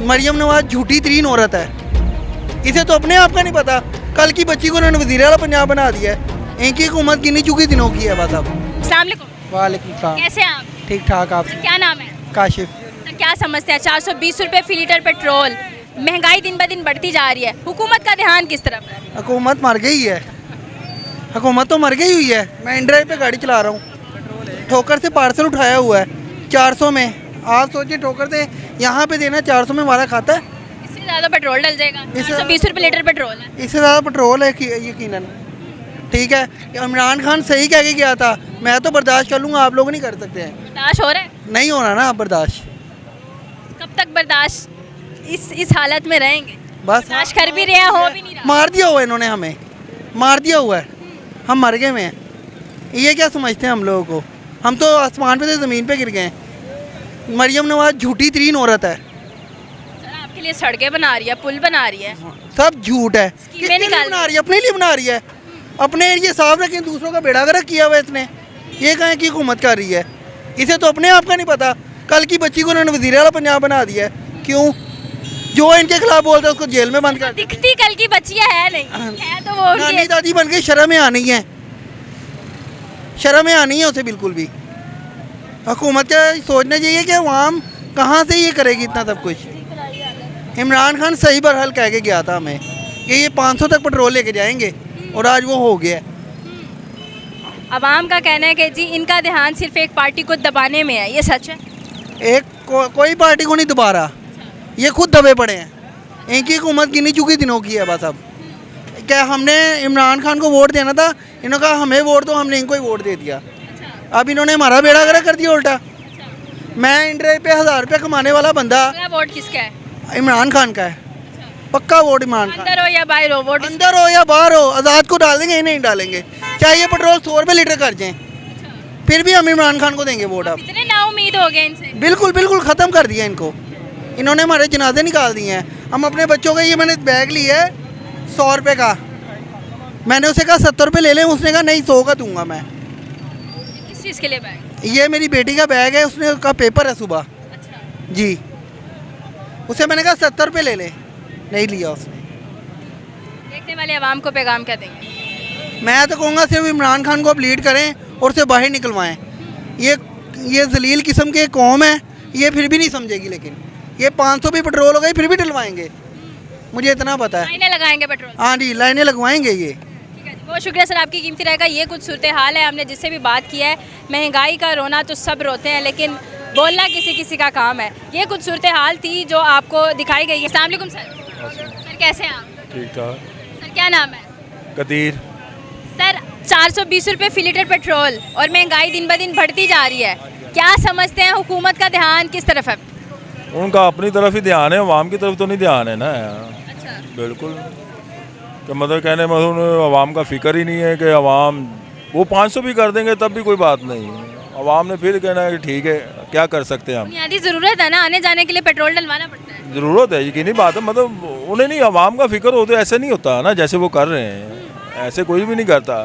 मरियम नवाज झूठी तरीन औरत है, इसे तो अपने आप का नहीं पता। कल की बच्ची को उन्होंने वज़ीर आला पंजाब बना दिया है। इनकी हुकूमत गिनी चुकी दिनों की है बस अब। अस्सलाम वालेकुम। वालेकुम सलाम। कैसे हैं आप? ठीक ठाक। आप? क्या नाम है? काशिफ। सर क्या समझते हैं 420 रुपए फी लीटर पेट्रोल, महंगाई दिन ब दिन बढ़ती जा रही है, हुकूमत का ध्यान किस तरफ है? हुकूमत मर गई है, हुकूमत तो मर गई हुई है। मैं इंड्राइव पे गाड़ी चला रहा हूँ, ठोकर से पार्सल उठाया हुआ है 400 में। आप सोचिए ठोकर से यहाँ पे देना 400 में हमारा खाता है। इससे ज़्यादा पेट्रोल डल जाएगा। 420 रुपए लीटर पेट्रोल है। इससे ज़्यादा पेट्रोल है यकीनन। ठीक है, इमरान खान सही कह के गया था, मैं तो बर्दाश्त कर लूँगा, आप लोग नहीं कर सकते हैं। बर्दाश्त हो रहा है? नहीं होना ना बर्दाश्त। कब तक बर्दाश्त इस हालत में रहेंगे? बस बर्दाश्त कर भी रहे हैं, हो भी नहीं रहा। मार दिया हुआ है इन्होंने, हमें मार दिया हुआ है, हम मर गए हुए हैं। ये क्या समझते हैं हम लोगों को? हम तो आसमान पे से ज़मीन पे गिर गए हैं। मरियम नवाज झूठी तरीन औरत है, सर आपके लिए सड़कें बना रही है, पुल बना रही है, सब झूठ है। किसके लिए निकाल बना रही है? अपने लिए बना रही है। अपने एरिए साफ रखें, दूसरों का बेड़ा गर्क किया हुआ है इसने। ये कहें कि हुकूमत कर रही है, इसे तो अपने आप का नहीं पता। कल की बच्ची को उन्होंने वज़ीर आला पंजाब बना दिया है। क्यों? जो इनके खिलाफ बोलता है उसको जेल में बंद कर। दिखती कल की बच्चियां है नहीं, है तो वो उनकी नानी दादी बन के शर्म आनी है, शर्म आनी है उसे बिल्कुल भी। हुकूमत का सोचना चाहिए कि अवाम कहाँ से ये करेगी इतना सब कुछ। इमरान खान सही बरहल कह के गया था हमें कि ये 500 तक पेट्रोल लेके जाएंगे, और आज वो हो गया। अवाम का कहना है कि जी इनका ध्यान सिर्फ एक पार्टी को दबाने में है, ये सच है? कोई पार्टी को नहीं दबा रहा, ये खुद दबे पड़े हैं। इनकी हुकूमत गिनी चुकी दिनों की है बस अब। क्या हमने इमरान खान को वोट देना था, इन्होंने कहा हमें वोट दो, हमने इनको ही वोट दे दिया। अब इन्होंने हमारा बेड़ा गर्क कर दिया उल्टा। मैं इंड्राइव पे 1000 रुपये कमाने वाला बंदा, वोट किसका है? इमरान खान का है, पक्का वोट इमरान खान। अंदर हो या बाहर हो, वोट अंदर हो या बाहर हो, आज़ाद को डाल देंगे, नहीं डालेंगे। चाहे ये पेट्रोल 100 रुपये लीटर कर जाएं, फिर भी हम इमरान खान को देंगे वोट। अब इतने नाउम्मीद हो गए इनसे। बिल्कुल बिल्कुल ख़त्म कर दिया इनको, इन्होंने हमारे जनाजे निकाल दिए हैं। हम अपने बच्चों का, ये मैंने बैग लिया है 100 रुपये का, मैंने उसे कहा 70 रुपये ले लें, उसने कहा नहीं 100 का दूंगा मैं। किस चीज़ के लिए बैग? ये मेरी बेटी का बैग है, उसने का पेपर है सुबह। अच्छा। जी, उसे मैंने कहा 70 रुपये ले ले, नहीं लिया उसने। देखने वाले अवाम को पैगाम क्या देंगे? मैं तो कहूँगा सिर्फ इमरान खान को अब लीड करें और उसे बाहर निकलवाएं। ये जलील किस्म की कौम है, ये फिर भी नहीं समझेगी। लेकिन ये 500 भी पेट्रोल हो गई फिर भी डलवाएंगे, मुझे इतना पता है। लाइनें लगाएंगे पेट्रोल? हाँ जी, लाइनें लगवाएंगे ये। ठीक है जी, बहुत शुक्रिया सर आपकी कीमती राय का। ये कुछ सूरत हाल है, हमने जिससे भी बात किया है। महंगाई का रोना तो सब रोते हैं, लेकिन बोलना किसी किसी का काम है। ये कुछ सूरत हाल थी जो आपको दिखाई गई है। अस्सलाम वालेकुम सर। सर कैसे हैं आप? ठीक ठाक। सर क्या नाम है? कदीर। सर 420 रुपये फी लीटर पेट्रोल और महंगाई दिन ब दिन बढ़ती जा रही है, क्या समझते हैं हुकूमत का ध्यान किस तरफ है? उनका अपनी तरफ ही ध्यान है, अवाम की तरफ तो नहीं ध्यान है ना। अच्छा। बिल्कुल, तो मतलब कहने मतलब अवाम का फिक्र ही नहीं है कि अवाम वो 500 भी कर देंगे तब भी कोई बात नहीं। अवाम ने फिर कहना है कि ठीक है, क्या कर सकते हैं हम। बुनियादी ज़रूरत है ना, आने जाने के लिए पेट्रोल डलवाना पड़ता है। ज़रूरत है, यकीनी बात है। मतलब उन्हें नहीं, अवाम का फिक्र हो तो ऐसे नहीं होता ना जैसे वो कर रहे हैं, ऐसे कोई भी नहीं करता।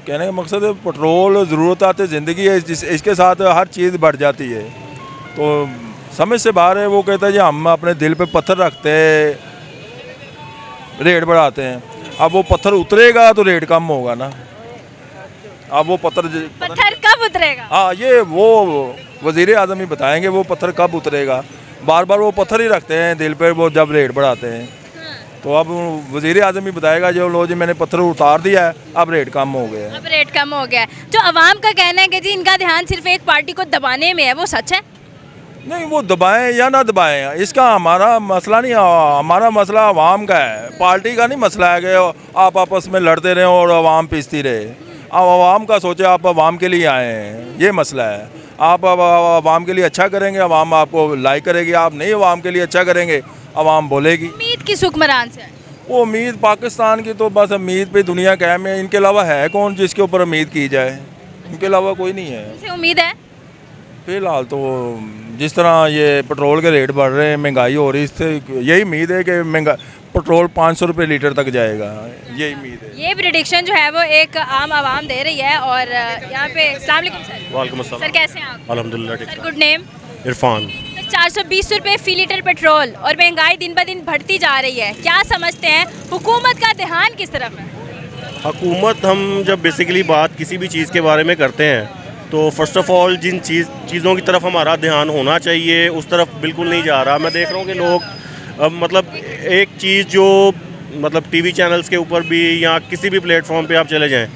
कहने का मकसद है पेट्रोल ज़रूरत आती ज़िंदगी है, इसके साथ हर चीज़ बढ़ जाती है, तो समझ से बाहर है। वो कहता है जी हम अपने दिल पे पत्थर रखते हैं, रेट बढ़ाते हैं। अब वो पत्थर उतरेगा तो रेट कम होगा ना। अब वो पत्थर कब उतरेगा? हाँ, ये वो वज़ीर आज़म ही बताएंगे वो पत्थर कब उतरेगा। बार बार वो पत्थर ही रखते हैं दिल पे, वो जब रेट बढ़ाते हैं। तो अब वज़ीर आज़म ही बताएगा जो लो जी मैंने पत्थर उतार दिया है, अब रेट कम हो गया है। अब रेट कम हो गया है। जो अवाम का कहना है कि जी इनका ध्यान सिर्फ एक पार्टी को दबाने में है, वो सच है? नहीं, वो दबाएं या ना दबाएं, इसका हमारा मसला नहीं। हमारा मसला अवाम का है, पार्टी का नहीं मसला है कि आप आपस में लड़ते रहें और अवाम पीसती रहे। आप अवाम का सोचे, आप अवाम के लिए आए हैं, ये मसला है। आप अवाम के लिए अच्छा करेंगे, अवाम आपको लाइक करेगी। आप नहीं अवाम के लिए अच्छा करेंगे, अवाम बोलेगी। उम्मीद किस हुक्मरान से है? वो उम्मीद पाकिस्तान की तो बस उम्मीद पे दुनिया कायम है। इनके अलावा है कौन जिसके ऊपर उम्मीद की जाए? इनके अलावा कोई नहीं है। उनसे उम्मीद है? फिलहाल तो जिस तरह ये पेट्रोल के रेट बढ़ रहे हैं, महंगाई हो रही है, इससे यही उम्मीद है कि महंगा पेट्रोल 500 रुपये लीटर तक जाएगा, यही उम्मीद है। ये प्रेडिक्शन जो है वो एक आम आवाम दे रही है। और यहाँ पे अस्सलाम वालेकुम सर। वालेकुम अस्सलाम। सर कैसे हैं आप? अल्हम्दुलिल्लाह ठीक सर ठाक। Good name? इरफान। सर 420 रुपए फी लीटर पेट्रोल और महंगाई दिन ब दिन बढ़ती जा रही है, क्या समझते हैं हुकूमत का ध्यान किस तरफ है? हुकूमत, हम जब बेसिकली बात किसी भी चीज़ के बारे में करते हैं तो फर्स्ट ऑफ ऑल जिन चीज़ों की तरफ हमारा ध्यान होना चाहिए उस तरफ बिल्कुल नहीं जा रहा। मैं देख रहा हूँ कि लोग मतलब एक चीज़ जो मतलब टीवी चैनल्स के ऊपर भी या किसी भी प्लेटफॉर्म पे आप चले जाएं,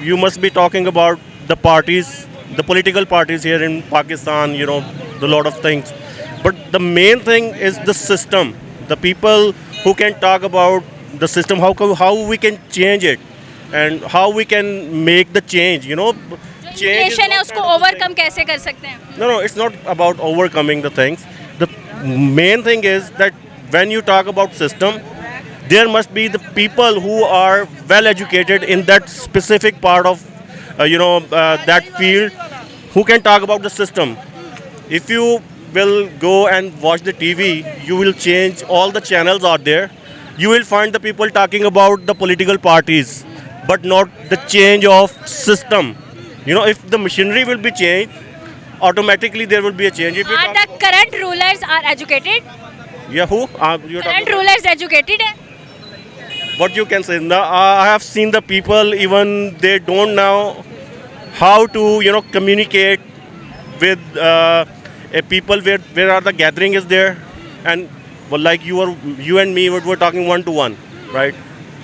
you must be talking about the parties, the political parties here in Pakistan, you know, the lot of things. But the main thing is the system. The people who can talk about the system, how we can change it, and how we can make the change. You know, change. Inflation है उसको overcome कैसे कर सकते हैं? No, it's not about overcoming the things. The main thing is that when you talk about system, there must be the people who are well educated in that specific part of that field, who can talk about the system. If you will go and watch the TV, you will change all the channels out there. You will find the people talking about the political parties, but not the change of system. You know, if the machinery will be changed, automatically there will be a change. If you Are the current rulers are educated? yeah, who? You're Current talking rulers educated है? what you can say. Now, I have seen the people, even they don't know how to communicate with people where are the gathering is there, and well, like you and me, we're talking one to one, right?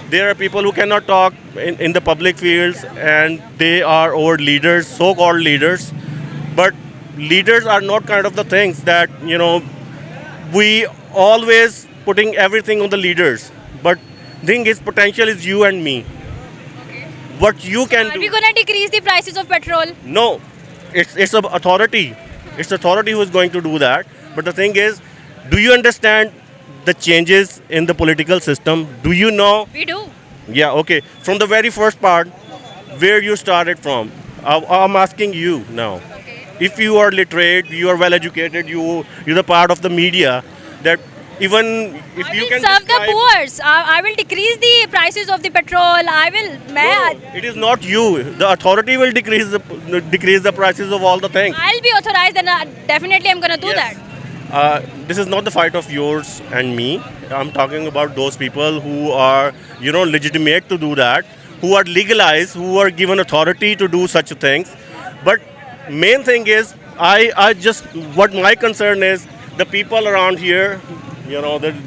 There are people who cannot talk in the public fields, and they are our leaders, so-called leaders. But leaders are not kind of the things that we always putting everything on the leaders. But thing is, potential is you and me. What you can Are do. we gonna decrease the prices of petrol? No, it's an authority. It's authority who is going to do that. But the thing is, do you understand the changes in the political system? Do you know? We do. Yeah, okay. From the very first part, where you started from, I'm asking you now. If you are literate, you are well educated, you're the part of the media, that even if I you will can serve the describe- poor. I will decrease the prices of the petrol. I will. No, it is not you. The authority will decrease the prices of all the things. I'll be authorized, and definitely I'm gonna do Yes. that. This is not the fight of yours and me. I'm talking about those people who are, legitimate to do that, who are legalized, who are given authority to do such things. But main thing is, I just, what my concern is, the people around here,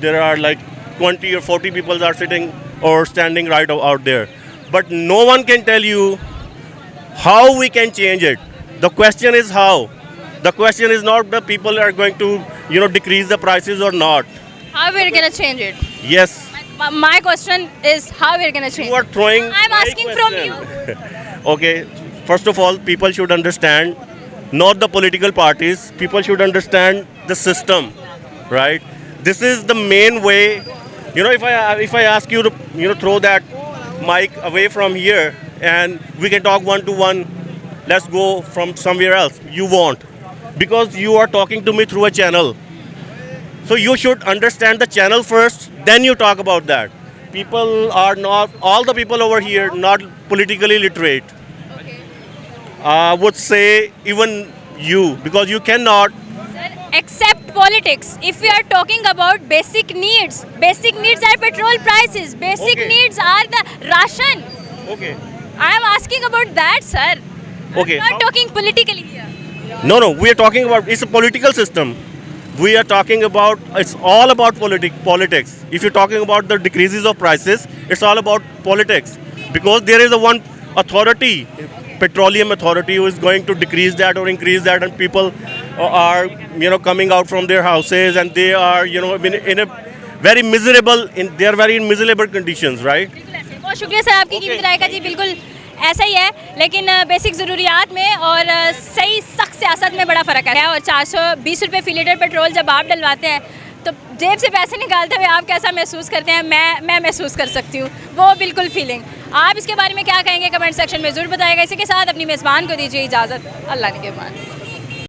there are like 20 or 40 people are sitting or standing right out there. But no one can tell you how we can change it. The question is how. The question is not the people are going to, decrease the prices or not. How we're gonna change it? Yes, My question is how we're gonna change you are it. throwing. I'm my asking from question. Okay, first of all, people should understand, not the political parties. People should understand the system, right? This is the main way. If I ask you to, throw that mic away from here and we can talk one to one, let's go from somewhere else. You won't, because you are talking to me through a channel. So you should understand the channel first, then you talk about that. People are not, all the people over here, not politically literate. I would say even you, because you cannot. Except politics. If we are talking about basic needs are petrol prices. Basic Okay. needs are the ration. Okay. I am asking about that, sir. Okay. I'm not talking politically here. No, we are talking about, it's a political system. We are talking about, it's all about politics. If you're talking about the decreases of prices, it's all about politics. Because there is a one authority, petroleum authority, who is going to decrease that or increase that, and people are, coming out from their houses, and they are, in a very miserable, they are very in miserable conditions, right? बहुत शुक्रिया sir आपकी कीमती राय का जी। बिल्कुल ऐसा ही है, लेकिन basic ज़रूरियात में और सही सख्त सियासत में बड़ा फ़र्क है। और 420 रुपये फी लीटर पेट्रोल जब आप डलवाते हैं तो जेब से पैसे निकालते हुए आप कैसा महसूस करते हैं, मैं महसूस कर सकती हूँ वो बिल्कुल फीलिंग। आप इसके बारे में क्या कहेंगे कमेंट सेक्शन में ज़रूर बताइएगा। इसी के साथ अपनी मेज़बान को दीजिए इजाज़त। अल्लाह ने के मान।